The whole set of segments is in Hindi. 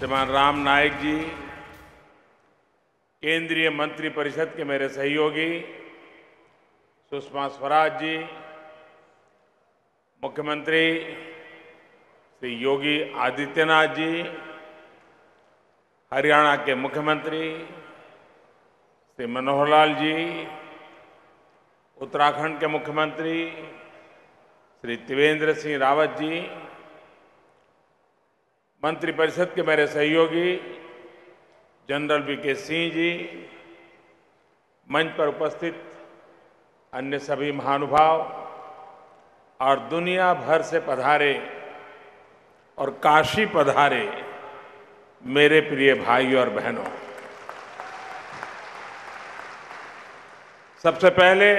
श्रीमान राम नाईक जी, केंद्रीय मंत्रिपरिषद के मेरे सहयोगी सुषमा स्वराज जी, मुख्यमंत्री श्री योगी आदित्यनाथ जी, हरियाणा के मुख्यमंत्री श्री मनोहर लाल जी, उत्तराखंड के मुख्यमंत्री श्री त्रिवेंद्र सिंह रावत जी, मंत्रिपरिषद के मेरे सहयोगी जनरल वीके सिंह जी, मंच पर उपस्थित अन्य सभी महानुभाव और दुनिया भर से पधारे और काशी पधारे मेरे प्रिय भाइयों और बहनों, सबसे पहले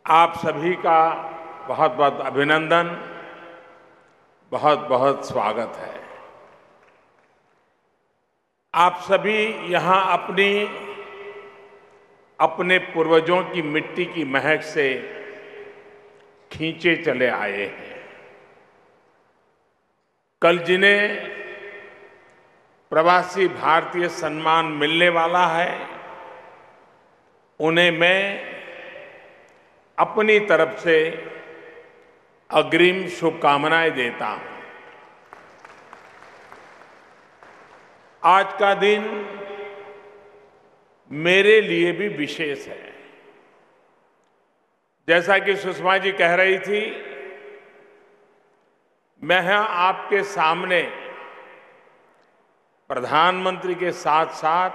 आप सभी का बहुत बहुत अभिनंदन, बहुत बहुत स्वागत है। आप सभी यहां अपने पूर्वजों की मिट्टी की महक से खींचे चले आए हैं। कल जिन्हें प्रवासी भारतीय सम्मान मिलने वाला है, उन्हें मैं अपनी तरफ से अग्रिम शुभकामनाएं देता हूं। आज का दिन मेरे लिए भी विशेष है। जैसा कि सुषमा जी कह रही थी, मैं आपके सामने प्रधानमंत्री के साथ साथ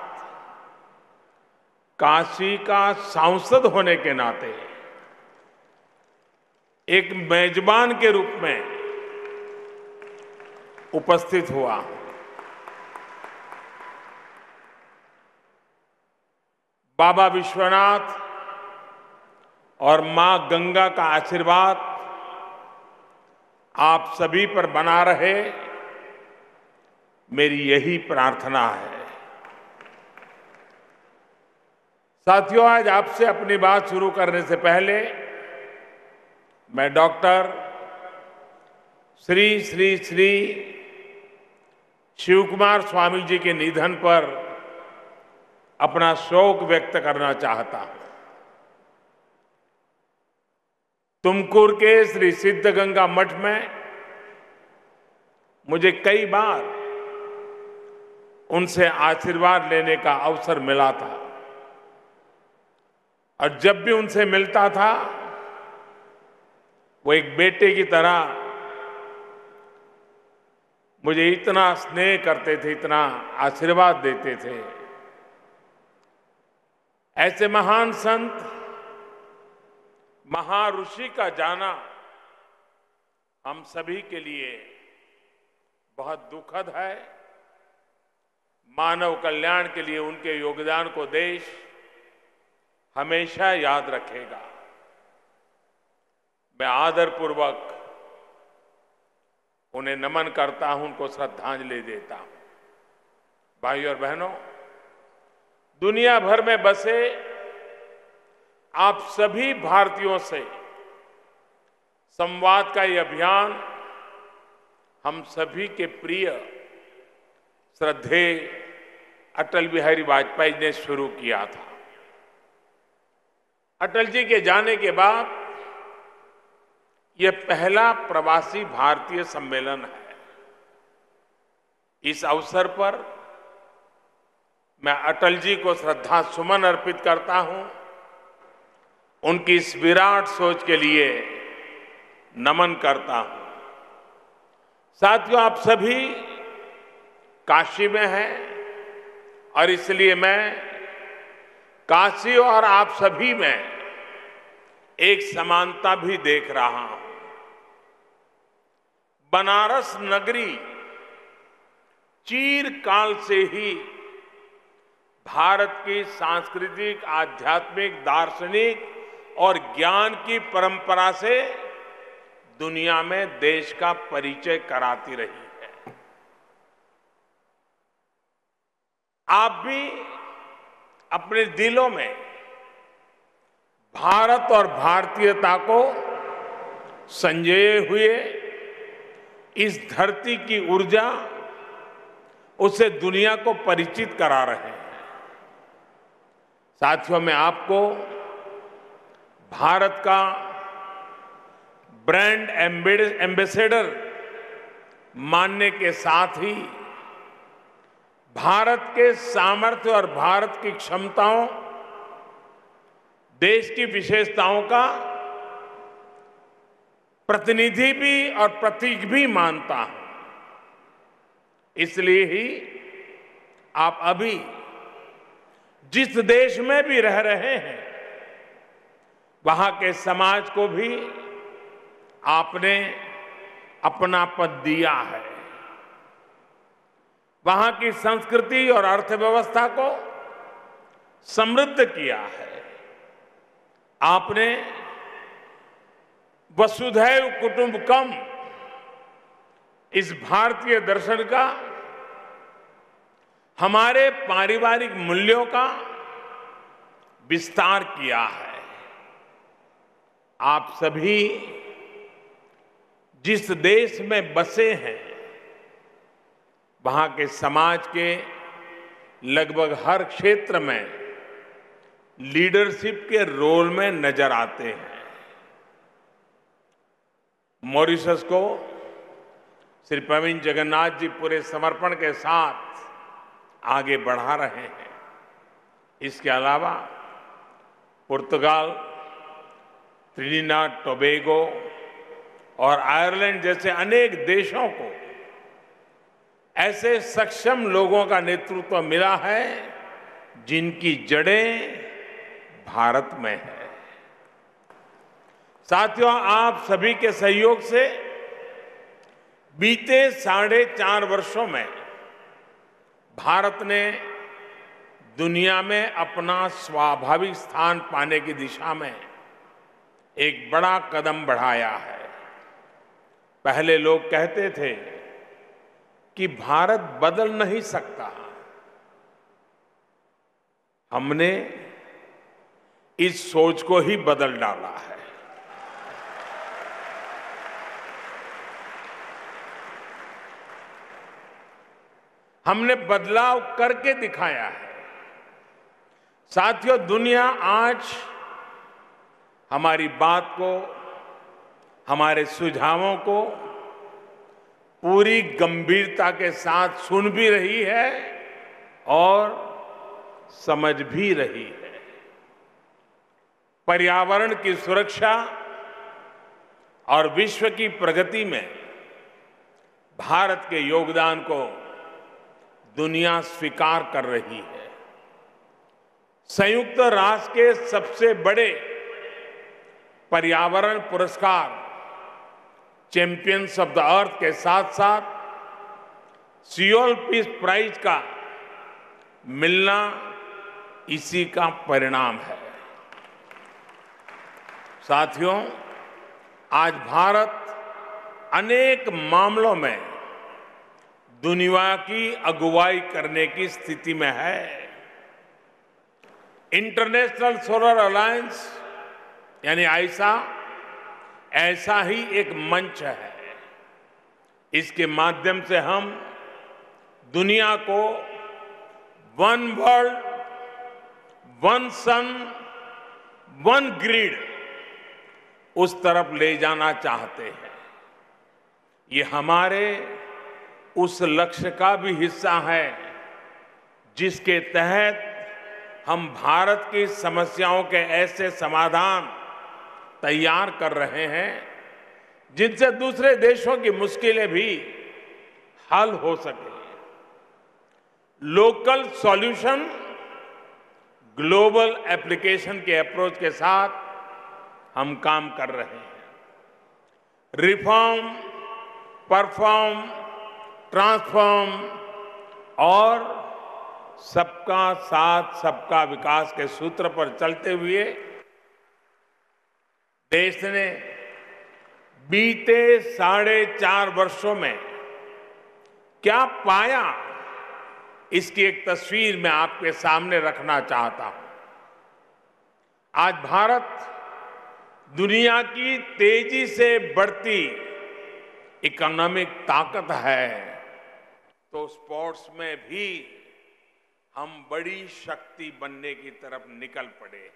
काशी का सांसद होने के नाते एक मेजबान के रूप में उपस्थित हुआ। बाबा विश्वनाथ और मां गंगा का आशीर्वाद आप सभी पर बना रहे, मेरी यही प्रार्थना है। साथियों, आज आपसे अपनी बात शुरू करने से पहले मैं डॉक्टर श्री श्री श्री शिवकुमार स्वामी जी के निधन पर अपना शोक व्यक्त करना चाहता हूं। तुमकुर के श्री सिद्धगंगा मठ में मुझे कई बार उनसे आशीर्वाद लेने का अवसर मिला था और जब भी उनसे मिलता था, वो एक बेटे की तरह मुझे इतना स्नेह करते थे, इतना आशीर्वाद देते थे। ऐसे महान संत, महाऋषि का जाना हम सभी के लिए बहुत दुखद है। मानव कल्याण के लिए उनके योगदान को देश हमेशा याद रखेगा। मैं आदरपूर्वक उन्हें नमन करता हूं, उनको श्रद्धांजलि देता हूं। भाइयों और बहनों, दुनिया भर में बसे आप सभी भारतीयों से संवाद का ये अभियान हम सभी के प्रिय श्रद्धेय अटल बिहारी वाजपेयी ने शुरू किया था। अटल जी के जाने के बाद यह पहला प्रवासी भारतीय सम्मेलन है। इस अवसर पर मैं अटल जी को श्रद्धा सुमन अर्पित करता हूं, उनकी इस विराट सोच के लिए नमन करता हूं। साथियों, आप सभी काशी में हैं और इसलिए मैं काशी और आप सभी में एक समानता भी देख रहा हूं। बनारस नगरी चिरकाल से ही भारत की सांस्कृतिक, आध्यात्मिक, दार्शनिक और ज्ञान की परंपरा से दुनिया में देश का परिचय कराती रही है। आप भी अपने दिलों में भारत और भारतीयता को संजोए हुए इस धरती की ऊर्जा उससे दुनिया को परिचित करा रहे हैं। साथियों, मैं आपको भारत का ब्रांड एम्बेसडर मानने के साथ ही भारत के सामर्थ्य और भारत की क्षमताओं, देश की विशेषताओं का प्रतिनिधि भी और प्रतीक भी मानता हूं। इसलिए ही आप अभी जिस देश में भी रह रहे हैं, वहां के समाज को भी आपने अपनापन दिया है। वहां की संस्कृति और अर्थव्यवस्था को समृद्ध किया है। आपने वसुधैव कुटुंबकम इस भारतीय दर्शन का, हमारे पारिवारिक मूल्यों का विस्तार किया है। आप सभी जिस देश में बसे हैं, वहां के समाज के लगभग हर क्षेत्र में लीडरशिप के रोल में नजर आते हैं। मॉरिशस को श्री प्रवीण जगन्नाथ जी पूरे समर्पण के साथ आगे बढ़ा रहे हैं। इसके अलावा पुर्तगाल, ट्रिनिडाद टोबैगो और आयरलैंड जैसे अनेक देशों को ऐसे सक्षम लोगों का नेतृत्व मिला है जिनकी जड़ें भारत में है। साथियों, आप सभी के सहयोग से बीते 4.5 वर्षों में भारत ने दुनिया में अपना स्वाभाविक स्थान पाने की दिशा में एक बड़ा कदम बढ़ाया है। पहले लोग कहते थे कि भारत बदल नहीं सकता। हमने इस सोच को ही बदल डाला है। हमने बदलाव करके दिखाया है। साथियों, दुनिया आज हमारी बात को, हमारे सुझावों को पूरी गंभीरता के साथ सुन भी रही है और समझ भी रही है। पर्यावरण की सुरक्षा और विश्व की प्रगति में भारत के योगदान को दुनिया स्वीकार कर रही है। संयुक्त राष्ट्र के सबसे बड़े पर्यावरण पुरस्कार चैंपियंस ऑफ द अर्थ के साथ साथ सियोल पीस प्राइज का मिलना इसी का परिणाम है। साथियों, आज भारत अनेक मामलों में दुनिया की अगुवाई करने की स्थिति में है। इंटरनेशनल सोलर अलायंस यानी आईसा ऐसा ही एक मंच है। इसके माध्यम से हम दुनिया को वन वर्ल्ड, वन सन, वन ग्रिड उस तरफ ले जाना चाहते हैं। ये हमारे उस लक्ष्य का भी हिस्सा है जिसके तहत हम भारत की समस्याओं के ऐसे समाधान तैयार कर रहे हैं जिनसे दूसरे देशों की मुश्किलें भी हल हो सके। लोकल सॉल्यूशन, ग्लोबल एप्लीकेशन के अप्रोच के साथ हम काम कर रहे हैं। रिफॉर्म, परफॉर्म, ट्रांसफॉर्म और सबका साथ सबका विकास के सूत्र पर चलते हुए देश ने बीते 4.5 वर्षों में क्या पाया, इसकी एक तस्वीर मैं आपके सामने रखना चाहता हूं। आज भारत दुनिया की तेजी से बढ़ती इकोनॉमिक ताकत है, तो स्पोर्ट्स में भी हम बड़ी शक्ति बनने की तरफ निकल पड़े हैं।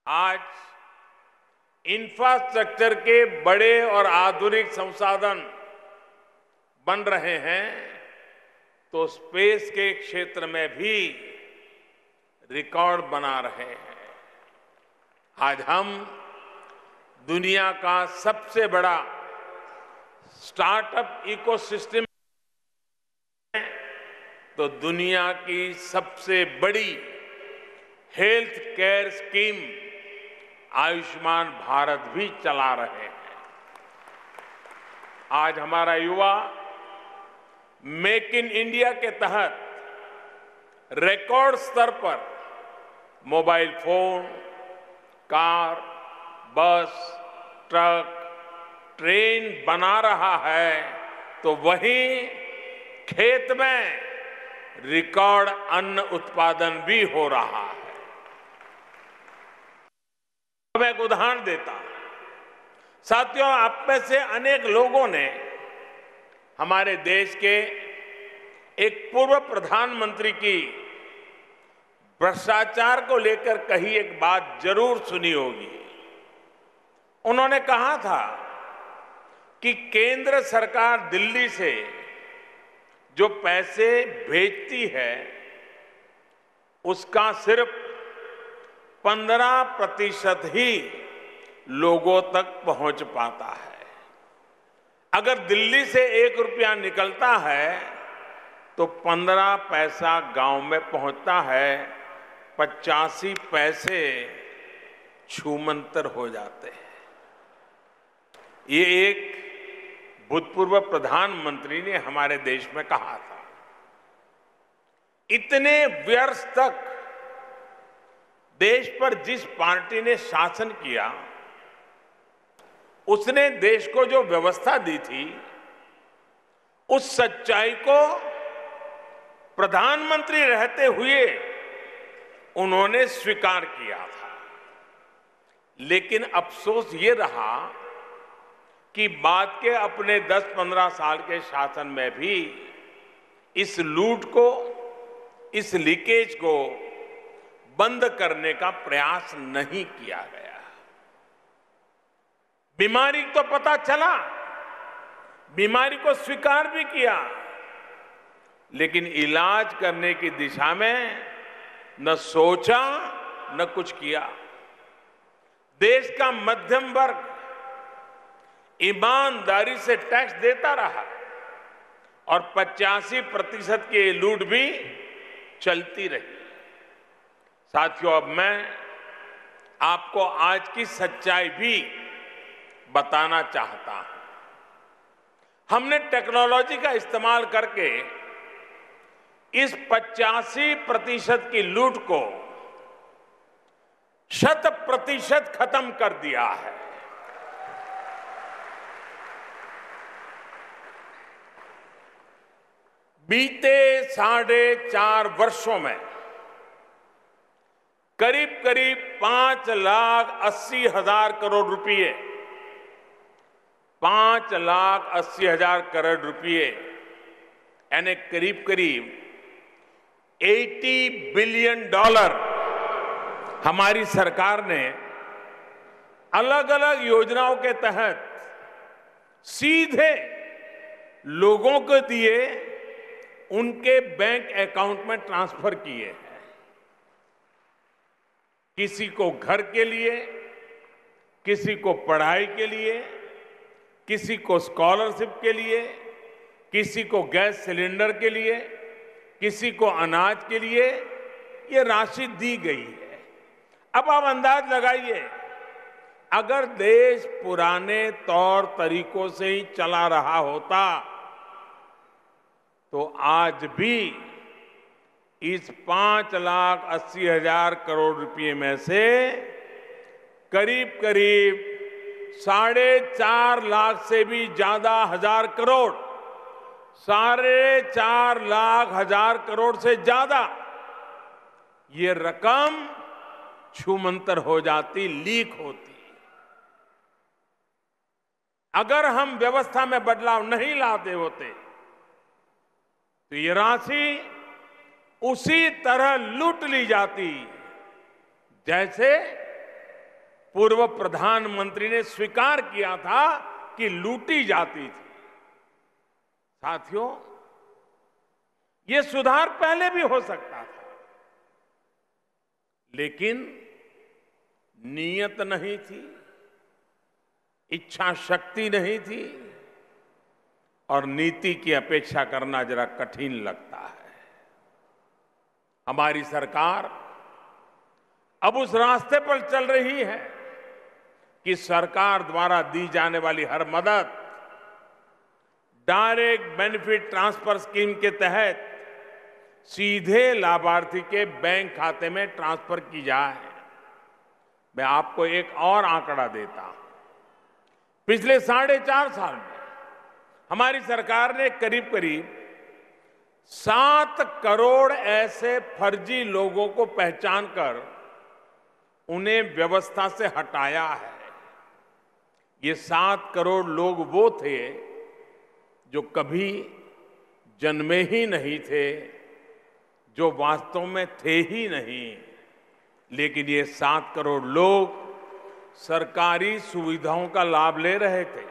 आज इंफ्रास्ट्रक्चर के बड़े और आधुनिक संसाधन बन रहे हैं, तो स्पेस के क्षेत्र में भी रिकॉर्ड बना रहे हैं। आज हम दुनिया का सबसे बड़ा स्टार्टअप इकोसिस्टम, तो दुनिया की सबसे बड़ी health care scheme Ayushman Bharat भी चला रहे हैं। आज हमारा युवा मेक इन इंडिया के तहत रिकॉर्ड स्तर पर मोबाइल फोन, कार, बस, ट्रक, ट्रेन बना रहा है, तो वहीं खेत में रिकॉर्ड अन्न उत्पादन भी हो रहा है। मैं एक उदाहरण देता हूं। साथियों, आप में से अनेक लोगों ने हमारे देश के एक पूर्व प्रधानमंत्री की भ्रष्टाचार को लेकर कही एक बात जरूर सुनी होगी। उन्होंने कहा था कि केंद्र सरकार दिल्ली से जो पैसे भेजती है उसका सिर्फ 15% ही लोगों तक पहुंच पाता है। अगर दिल्ली से 1 रुपया निकलता है तो 15 पैसा गांव में पहुंचता है, 85 पैसे छूमंतर हो जाते हैं। ये एक भूतपूर्व प्रधानमंत्री ने हमारे देश में कहा था। इतने वर्ष तक देश पर जिस पार्टी ने शासन किया, उसने देश को जो व्यवस्था दी थी, उस सच्चाई को प्रधानमंत्री रहते हुए उन्होंने स्वीकार किया था। लेकिन अफसोस ये रहा कि बाद के अपने 10-15 साल के शासन में भी इस लूट को, इस लीकेज को बंद करने का प्रयास नहीं किया गया। बीमारी तो पता चला, बीमारी को स्वीकार भी किया, लेकिन इलाज करने की दिशा में न सोचा न कुछ किया। देश का मध्यम वर्ग ईमानदारी से टैक्स देता रहा और 85% की लूट भी चलती रही। साथियों, अब मैं आपको आज की सच्चाई भी बताना चाहता हूं। हमने टेक्नोलॉजी का इस्तेमाल करके इस 85% की लूट को 100% खत्म कर दिया है। बीते 4.5 वर्षों में करीब 5,80,000 करोड़ रुपए, 5,80,000 करोड़ रुपए, यानी करीब 80 बिलियन डॉलर हमारी सरकार ने अलग अलग योजनाओं के तहत सीधे लोगों को दिए, उनके बैंक अकाउंट में ट्रांसफर किए हैं। किसी को घर के लिए, किसी को पढ़ाई के लिए, किसी को स्कॉलरशिप के लिए, किसी को गैस सिलेंडर के लिए, किसी को अनाज के लिए ये राशि दी गई है। अब आप अंदाज लगाइए, अगर देश पुराने तौर तरीकों से ही चला रहा होता तो आज भी इस 5,80,000 करोड़ रुपए में से करीब 4.5 लाख से भी ज्यादा हजार करोड़, 4.5 लाख हजार करोड़ से ज्यादा ये रकम छूमंतर हो जाती, लीक होती। अगर हम व्यवस्था में बदलाव नहीं लाते होते तो ये राशि उसी तरह लूट ली जाती जैसे पूर्व प्रधानमंत्री ने स्वीकार किया था कि लूटी जाती थी। साथियों, ये सुधार पहले भी हो सकता था, लेकिन नीयत नहीं थी, इच्छा शक्ति नहीं थी और नीति की अपेक्षा करना जरा कठिन लगता है। हमारी सरकार अब उस रास्ते पर चल रही है कि सरकार द्वारा दी जाने वाली हर मदद डायरेक्ट बेनिफिट ट्रांसफर स्कीम के तहत सीधे लाभार्थी के बैंक खाते में ट्रांसफर की जाए। मैं आपको एक और आंकड़ा देता हूं। पिछले 4.5 साल में हमारी सरकार ने करीब करीब 7 करोड़ ऐसे फर्जी लोगों को पहचान कर उन्हें व्यवस्था से हटाया है। ये 7 करोड़ लोग वो थे जो कभी जन्मे ही नहीं थे, जो वास्तव में थे ही नहीं, लेकिन ये 7 करोड़ लोग सरकारी सुविधाओं का लाभ ले रहे थे।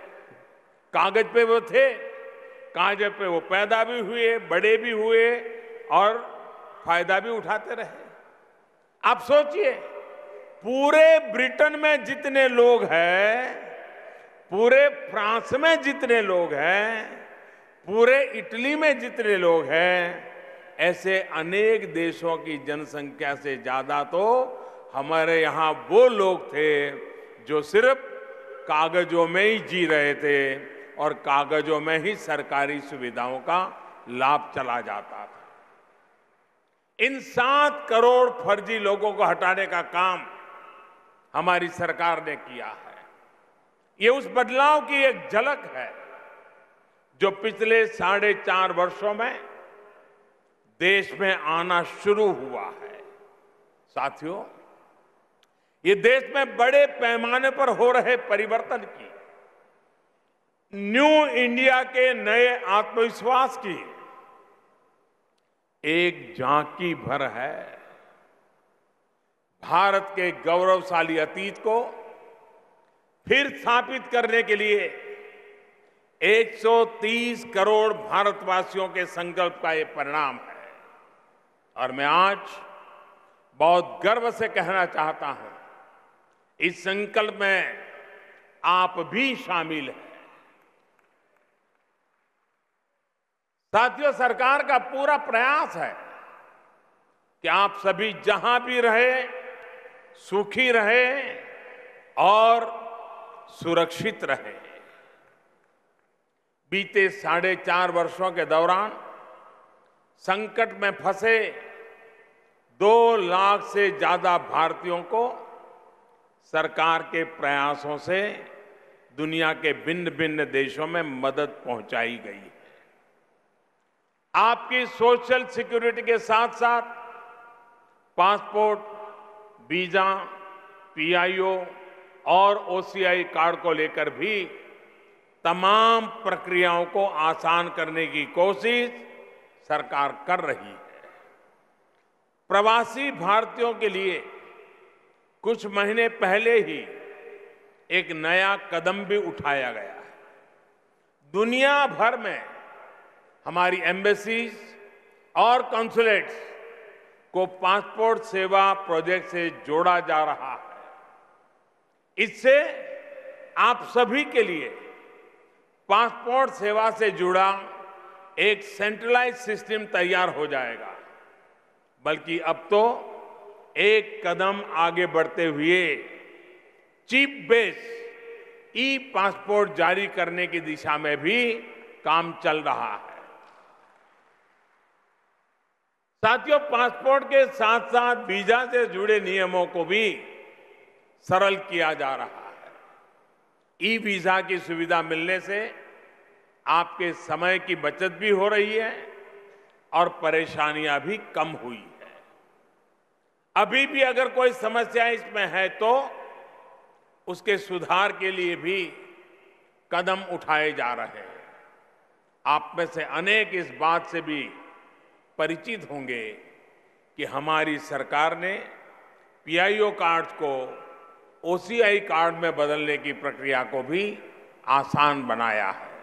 कागज पे वो थे, कागज पे वो पैदा भी हुए, बड़े भी हुए और फायदा भी उठाते रहे। आप सोचिए, पूरे ब्रिटेन में जितने लोग हैं, पूरे फ्रांस में जितने लोग हैं, पूरे इटली में जितने लोग हैं, ऐसे अनेक देशों की जनसंख्या से ज्यादा तो हमारे यहां वो लोग थे जो सिर्फ कागजों में ही जी रहे थे और कागजों में ही सरकारी सुविधाओं का लाभ चला जाता था। इन 7 करोड़ फर्जी लोगों को हटाने का काम हमारी सरकार ने किया है। ये उस बदलाव की एक झलक है जो पिछले 4.5 वर्षों में देश में आना शुरू हुआ है। साथियों, ये देश में बड़े पैमाने पर हो रहे परिवर्तन की, न्यू इंडिया के नए आत्मविश्वास की एक झांकी भर है। भारत के गौरवशाली अतीत को फिर स्थापित करने के लिए 130 करोड़ भारतवासियों के संकल्प का ये परिणाम है। और मैं आज बहुत गर्व से कहना चाहता हूं, इस संकल्प में आप भी शामिल हैं। साथियों, सरकार का पूरा प्रयास है कि आप सभी जहां भी रहे, सुखी रहे और सुरक्षित रहे। बीते 4.5 वर्षों के दौरान संकट में फंसे 2 लाख से ज्यादा भारतीयों को सरकार के प्रयासों से दुनिया के भिन्न भिन्न देशों में मदद पहुंचाई गई है। आपकी सोशल सिक्योरिटी के साथ साथ पासपोर्ट, वीजा, पीआईओ और ओसीआई कार्ड को लेकर भी तमाम प्रक्रियाओं को आसान करने की कोशिश सरकार कर रही है। प्रवासी भारतीयों के लिए कुछ महीने पहले ही एक नया कदम भी उठाया गया है। दुनिया भर में हमारी एम्बेसीज और कॉन्सुलेट्स को पासपोर्ट सेवा प्रोजेक्ट से जोड़ा जा रहा है। इससे आप सभी के लिए पासपोर्ट सेवा से जुड़ा एक सेंट्रलाइज सिस्टम तैयार हो जाएगा। बल्कि अब तो एक कदम आगे बढ़ते हुए चिप बेस्ड ई पासपोर्ट जारी करने की दिशा में भी काम चल रहा है। साथियों, पासपोर्ट के साथ साथ वीजा से जुड़े नियमों को भी सरल किया जा रहा है। ई वीजा की सुविधा मिलने से आपके समय की बचत भी हो रही है और परेशानियां भी कम हुई है। अभी भी अगर कोई समस्या इसमें है तो उसके सुधार के लिए भी कदम उठाए जा रहे हैं। आप में से अनेक इस बात से भी परिचित होंगे कि हमारी सरकार ने पीआईओ कार्ड को ओसीआई कार्ड में बदलने की प्रक्रिया को भी आसान बनाया है।